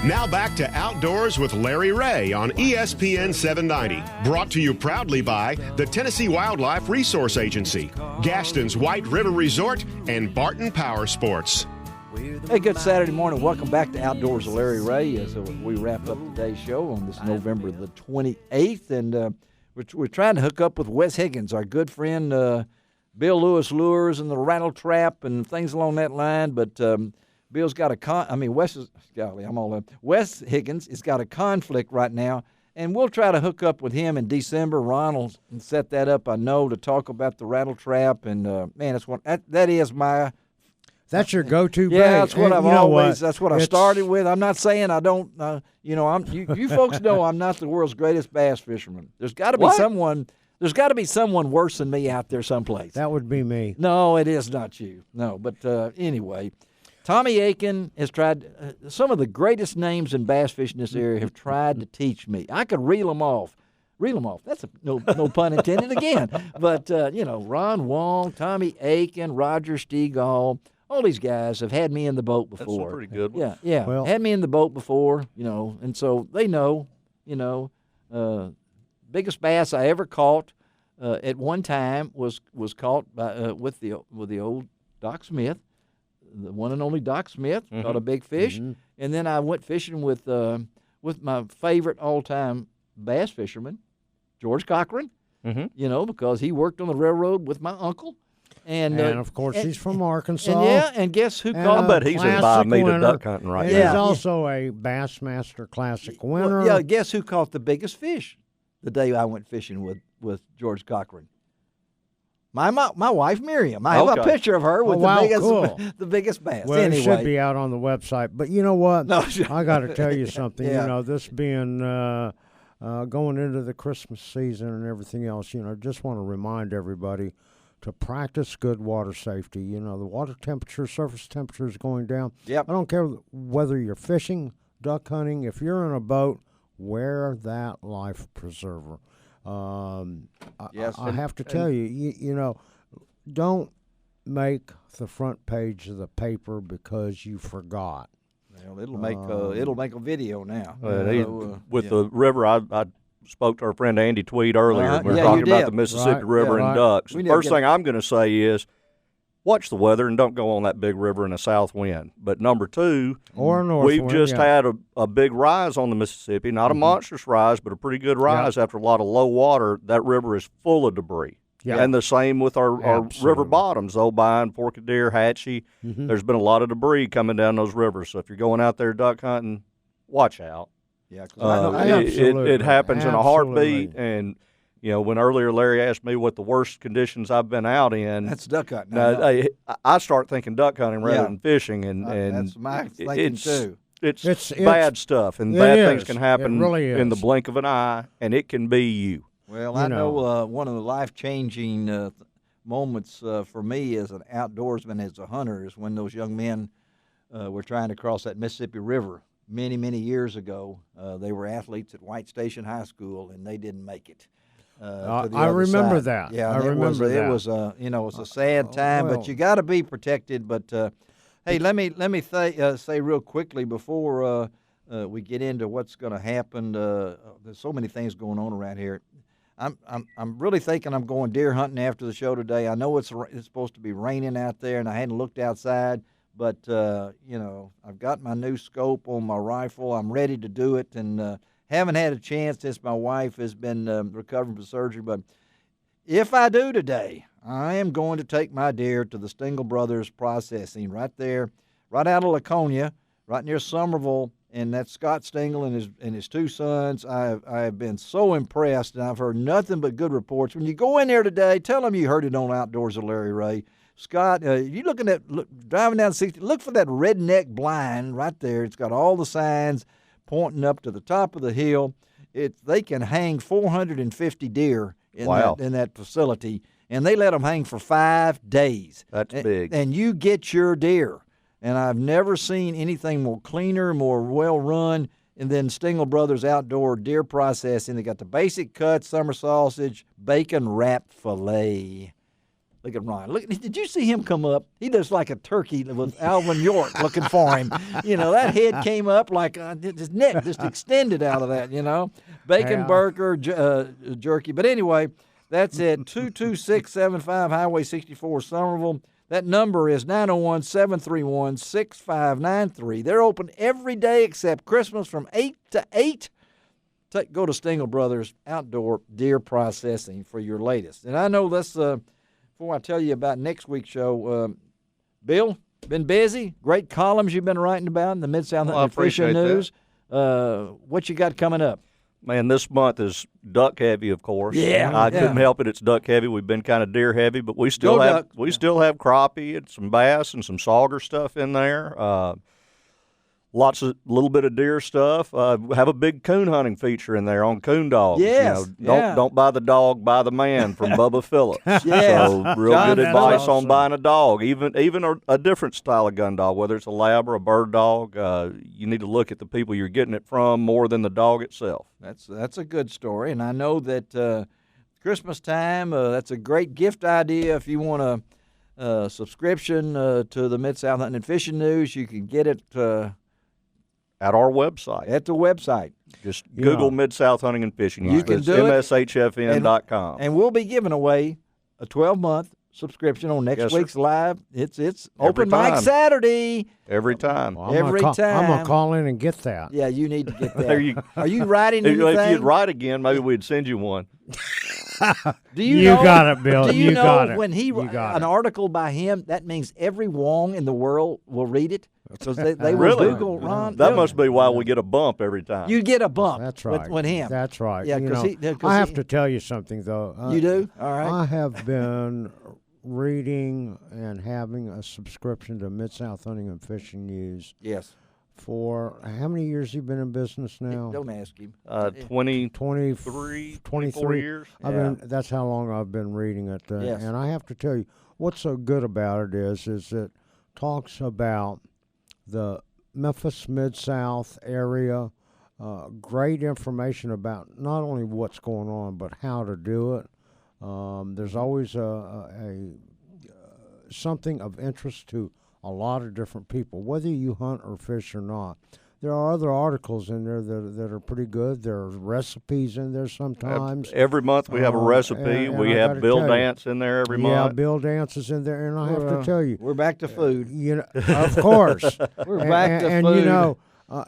Now back to Outdoors with Larry Ray on ESPN 790. Brought to you proudly by the Tennessee Wildlife Resource Agency, Gaston's White River Resort, and Barton Power Sports. Hey, good Saturday morning. Welcome back to Outdoors with Larry Ray as we wrap up today's show on this November the 28th. And we're trying to hook up with Wes Higgins, our good friend, Bill Lewis Lures and the Rattle Trap and things along that line. But Bill's got Wes Higgins has got a conflict right now, and we'll try to hook up with him in December. Ron will set that up, I know, to talk about the Rattle Trap. And, man, that is my – that's your go-to bait. Yeah, that's what I've always. That's what I started with. I'm not saying I don't. You folks know I'm not the world's greatest bass fisherman. There's got to be someone. There's got to be someone worse than me out there someplace. That would be me. No, it is not you. No, but anyway, Tommy Aiken has tried. Some of the greatest names in bass fishing in this area have tried to teach me. I could reel them off. That's no pun intended again. But Ron Wong, Tommy Aiken, Roger Stegall. All these guys have had me in the boat before. That's a pretty good one. Yeah. Well, had me in the boat before, and so they know, biggest bass I ever caught at one time was caught by, with the old Doc Smith, the one and only Doc Smith, caught a big fish, and then I went fishing with my favorite all-time bass fisherman, George Cochran, because he worked on the railroad with my uncle. And of course, he's from Arkansas. And guess who caught? I bet he's in by me to duck hunting right now. He's also a Bassmaster Classic winner. Well, guess who caught the biggest fish the day I went fishing with George Cochran? My wife, Miriam. I have a picture of her with the biggest bass. Well, anyway. It should be out on the website. But you know what? No, I got to tell you something. This being going into the Christmas season and everything else, just want to remind everybody to practice good water safety. The water temperature, surface temperature is going down. Yep. I don't care whether you're fishing, duck hunting. If you're in a boat, wear that life preserver. Yes, I have to tell you, don't make the front page of the paper because you forgot. Well, it'll make a video now. With the river, I spoke to our friend Andy Tweed earlier. We were talking about the Mississippi River and ducks. First thing I'm going to say is watch the weather and don't go on that big river in a south wind. But number two, we've just had a big rise on the Mississippi, not a monstrous rise, but a pretty good rise after a lot of low water. That river is full of debris. Yeah. And the same with our river bottoms, Obion, Porkadeer, Hatchie. There's been a lot of debris coming down those rivers. So if you're going out there duck hunting, watch out. Yeah, it happens in a heartbeat. And, when earlier Larry asked me what the worst conditions I've been out in. That's duck hunting. I start thinking duck hunting rather than fishing. And that's my thinking, too. It's bad stuff, and bad things can happen really in the blink of an eye, and it can be you. Well, I know one of the life-changing moments for me as an outdoorsman, as a hunter, is when those young men were trying to cross that Mississippi River many, many years ago. They were athletes at White Station High School, and they didn't make it. I remember that. Yeah, I remember that. It was a sad time, but you got to be protected. But hey, let me say real quickly before we get into what's going to happen. There's so many things going on around here. I'm really thinking I'm going deer hunting after the show today. I know it's supposed to be raining out there, and I hadn't looked outside. But, I've got my new scope on my rifle. I'm ready to do it, and haven't had a chance since my wife has been recovering from surgery. But if I do today, I am going to take my deer to the Stengel Brothers processing right there, right out of Laconia, right near Somerville. And that's Scott Stengel and his two sons. I have been so impressed, and I've heard nothing but good reports. When you go in there today, tell them you heard it on Outdoors with Larry Ray. Scott, you driving down 60, look for that redneck blind right there. It's got all the signs pointing up to the top of the hill. They can hang 450 deer in that facility, and they let them hang for 5 days. That's big. And you get your deer. And I've never seen anything more cleaner, more well-run, and then Stengel Brothers Outdoor Deer Processing. They got the basic cut, summer sausage, bacon-wrapped filet. Look at Ron. Look, did you see him come up? He looks like a turkey with Alvin York looking for him. That head came up like his neck just extended out of that, Bacon burger, jerky. But anyway, that's it. 22675 Highway 64, Somerville. That number is 901-731-6593. They're open every day except Christmas from 8 to 8. Go to Stengel Brothers Outdoor Deer Processing for your latest. And I know this, before I tell you about next week's show, Bill, been busy. Great columns you've been writing about in the Mid-South Fishing News. What you got coming up? Man, this month is duck heavy, of course. Yeah, I couldn't help it. It's duck heavy. We've been kind of deer heavy, but we still have crappie and some bass and some sauger stuff in there. Lots of little bit of deer stuff. Have a big coon hunting feature in there on coon dogs. Yes, don't buy the dog, buy the man from Bubba Phillips. Yes. So real John good advice Phillips. on buying a dog, even a different style of gun dog, whether it's a lab or a bird dog. You need to look at the people you're getting it from more than the dog itself. That's a good story, and I know that Christmas time, that's a great gift idea. If you want a subscription to the Mid-South Hunting and Fishing News, you can get it at our website. At the website. Just Google Mid-South Hunting and Fishing. You can do MSHFN.com. And we'll be giving away a 12-month subscription on next week's live. It's open mic Saturday. Every time. Well, time. I'm going to call in and get that. Yeah, you need to get that. Are you writing anything? If you'd write again, maybe we'd send you one. Do you know, got it, Bill. Do you know got it. when an article by him, that means every Wong in the world will read it? Because they will really? Google Ron. That must be why we get a bump every time. You get a bump. That's right. With him. That's right. Yeah, I have to tell you something, though. You do? All right. I have been reading and having a subscription to Mid-South Hunting and Fishing News. Yes. For how many years have you been in business now? Don't ask him. 23, 24 years. That's how long I've been reading it. Yes. And I have to tell you, what's so good about it is it talks about the Memphis Mid-South area, great information about not only what's going on, but how to do it. There's always something of interest to a lot of different people, whether you hunt or fish or not. There are other articles in there that are pretty good. There are recipes in there sometimes. Every month we have a recipe. And we have Bill Dance in there every month. Yeah, Bill Dance is in there, and I have to tell you, we're back to food. Of course, we're back to food.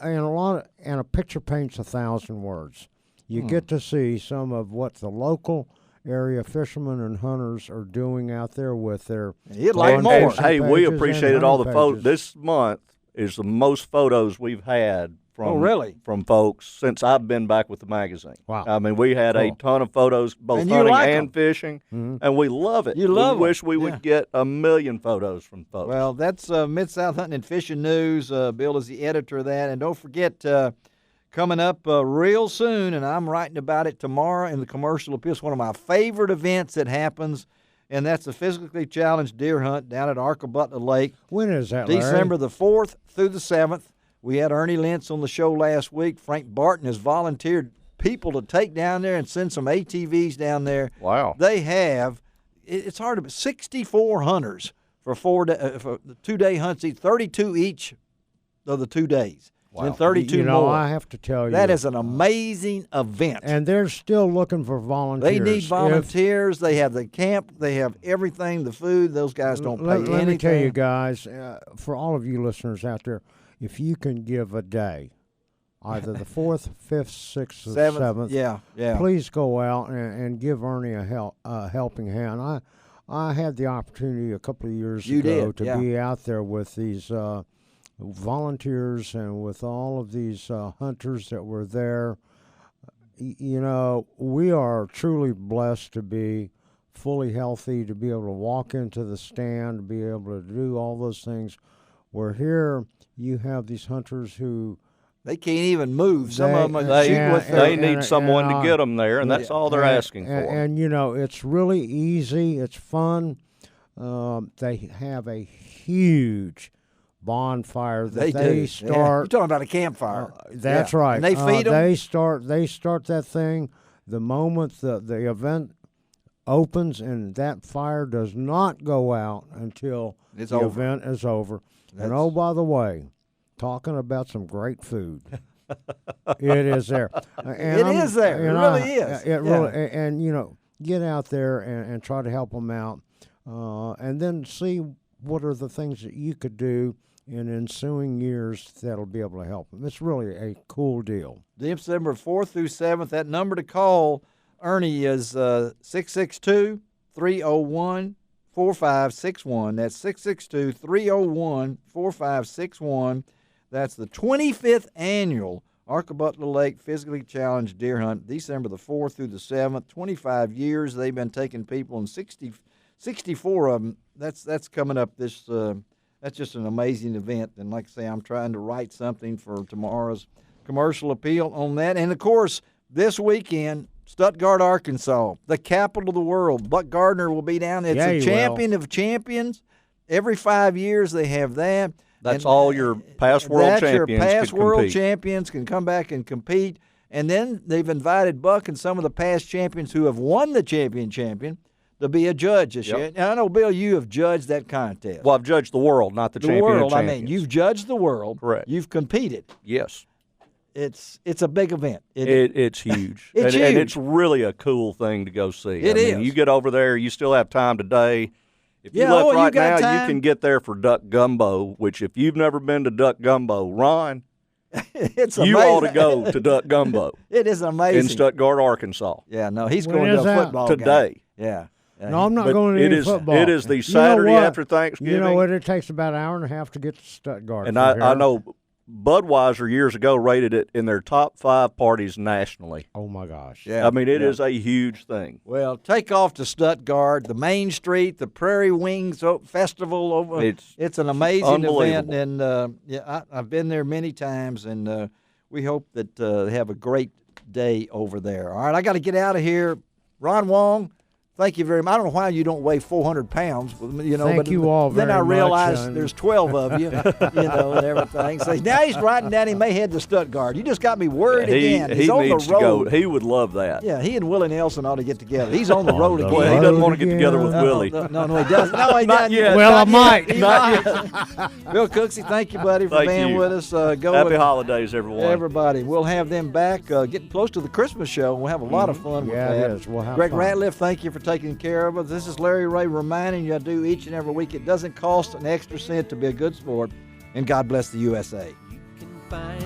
And and a picture paints 1,000 words. You get to see some of what the local area fishermen and hunters are doing out there with their. You'd like more. Hey, we appreciated all the photos. This month is the most photos we've had from folks since I've been back with the magazine. Wow. I mean, we had a ton of photos, both hunting and fishing, and we love it. You love it. We wish we would get 1 million photos from folks. Well, that's Mid-South Hunting and Fishing News. Bill is the editor of that. And don't forget, coming up real soon, and I'm writing about it tomorrow in the Commercial Appeal. It's one of my favorite events that happens, and that's the Physically Challenged Deer Hunt down at Arkabutna Lake. When is that, Larry? December the 4th through the 7th. We had Ernie Lentz on the show last week. Frank Barton has volunteered people to take down there and send some ATVs down there. Wow. They have, it's hard to, 64 hunters for 2-day hunts, 32 each of the 2 days. Wow. And 32 more. I have to tell you. That is an amazing event. And they're still looking for volunteers. They need volunteers. They have the camp. They have everything, the food. Those guys don't pay anything. Let me tell you guys, for all of you listeners out there, if you can give a day, either the 4th, 5th, 6th, or 7th, please go out and give Ernie a helping hand. I had the opportunity a couple of years ago to be out there with these volunteers and with all of these hunters that were there. We are truly blessed to be fully healthy, to be able to walk into the stand, to be able to do all those things. Where here you have these hunters who they can't even move. Some of them they need someone to get them there, and that's all they're asking for. And it's really easy. It's fun. They have a huge bonfire that they start. Yeah. You're talking about a campfire. That's right. And they feed them. They start that thing the moment the event opens, and that fire does not go out until the event is over. And oh, by the way, talking about some great food. It is there. It is there. It really is. It really, and you know, get out there and try to help them out, and then see what are the things that you could do in ensuing years that'll be able to help them. It's really a cool deal. December 4th through 7th. That number to call, Ernie, is 662-301-4561. That's 662-301-4561. That's the 25th annual Arcabutler Lake Physically Challenged Deer Hunt, December the 4th through the 7th. 25 years they've been taking people, and 64 of them. That's coming up this. That's just an amazing event. And like I say, I'm trying to write something for tomorrow's commercial appeal on that. And of course, this weekend, Stuttgart, Arkansas, the capital of the world. Buck Gardner will be down. It's a champion of champions. Every 5 years they have that. That's all your past world champions. Your past world champions can come back and compete. And then they've invited Buck and some of the past champions who have won the champion to be a judge this year. Now, I know, Bill, you have judged that contest. Well, I've judged the world, not the champion world. champions. I mean, you've judged the world. Correct. You've competed. Yes. It's a big event. It's huge. It's huge. And it's really a cool thing to go see. It is. You get over there, you still have time today. If you left right now, you can get there for duck gumbo, which if you've never been to duck gumbo, Ron, it's you ought to go to duck gumbo. It is amazing. In Stuttgart, Arkansas. Yeah, no, he's going to a football today. Game. Yeah. No, I'm not going to any football. It is the Saturday after Thanksgiving. You know what? It takes about an hour and a half to get to Stuttgart. And I know Budweiser years ago rated it in their top 5 parties nationally. Oh, my gosh. Yeah. I mean, it is a huge thing. Well, take off to Stuttgart, the Main Street, the Prairie Wings Festival. Over. It's an amazing event. And, I've been there many times, and we hope that they have a great day over there. All right, I got to get out of here. Ron Wong, thank you very much. I don't know why you don't weigh 400 pounds, Thank you all very much. Then I realized much, there's 12 of you, and everything. So now he's writing down he may head to Stuttgart. You just got me worried again. He's on needs the road. to go. He would love that. Yeah, he and Willie Nelson ought to get together. He's on the road again. Well, he doesn't want to get together with Willie. No, he doesn't. No, he doesn't. Yet. Well, I might. Bill Cooksey, thank you, buddy, for being with us. Happy holidays, everyone. Everybody. We'll have them back getting close to the Christmas show. We'll have a lot of fun with that. Yeah, it is. We'll have Greg fun. Ratliff, thank you for taking care of us. This is Larry Ray reminding you I do each and every week. It doesn't cost an extra cent to be a good sport, and God bless the USA. You can find